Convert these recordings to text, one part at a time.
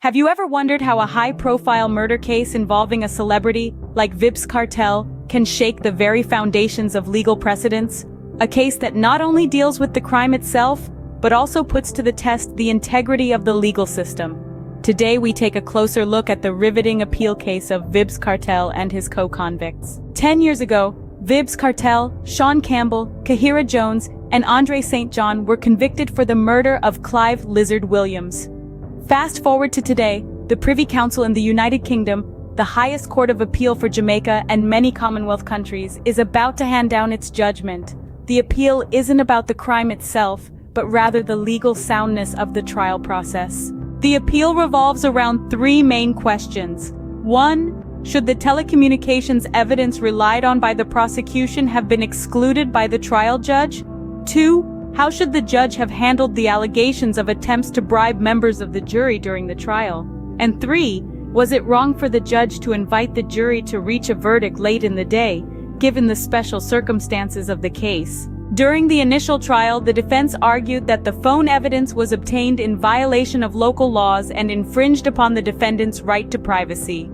Have you ever wondered how a high-profile murder case involving a celebrity, like Vybz Kartel, can shake the very foundations of legal precedents? A case that not only deals with the crime itself, but also puts to the test the integrity of the legal system. Today we take a closer look at the riveting appeal case of Vybz Kartel and his co-convicts. 10 years ago, Vybz Kartel, Sean Campbell, Kahira Jones, and Andre St. John were convicted for the murder of Clive Lizard Williams. Fast forward to today, the Privy Council in the United Kingdom, the highest court of appeal for Jamaica and many Commonwealth countries, is about to hand down its judgment. The appeal isn't about the crime itself, but rather the legal soundness of the trial process. The appeal revolves around three main questions. 1. Should the telecommunications evidence relied on by the prosecution have been excluded by the trial judge? 2. How should the judge have handled the allegations of attempts to bribe members of the jury during the trial? And 3. Was it wrong for the judge to invite the jury to reach a verdict late in the day, given the special circumstances of the case? During the initial trial, the defense argued that the phone evidence was obtained in violation of local laws and infringed upon the defendant's right to privacy.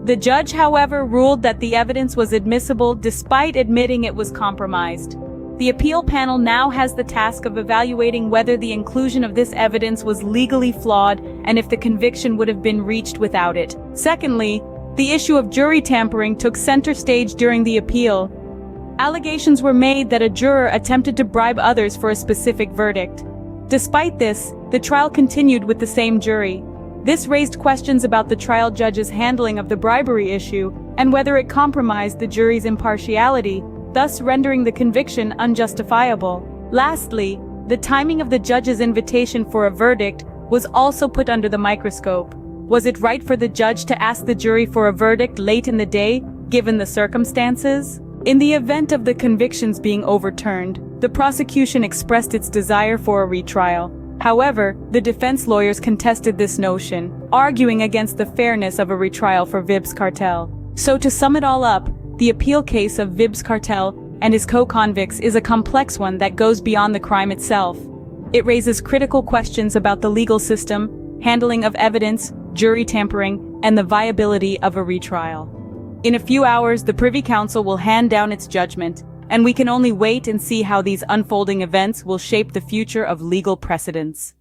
The judge, however, ruled that the evidence was admissible despite admitting it was compromised. The appeal panel now has the task of evaluating whether the inclusion of this evidence was legally flawed and if the conviction would have been reached without it. Secondly, the issue of jury tampering took center stage during the appeal. Allegations were made that a juror attempted to bribe others for a specific verdict. Despite this, the trial continued with the same jury. This raised questions about the trial judge's handling of the bribery issue and whether it compromised the jury's impartiality, thus rendering the conviction unjustifiable. Lastly, the timing of the judge's invitation for a verdict was also put under the microscope. Was it right for the judge to ask the jury for a verdict late in the day, given the circumstances? In the event of the convictions being overturned, the prosecution expressed its desire for a retrial. However, the defense lawyers contested this notion, arguing against the fairness of a retrial for Vybz Kartel. So to sum it all up, the appeal case of Vybz Kartel and his co-convicts is a complex one that goes beyond the crime itself. It raises critical questions about the legal system, handling of evidence, jury tampering, and the viability of a retrial. In a few hours, the Privy Council will hand down its judgment, and we can only wait and see how these unfolding events will shape the future of legal precedents.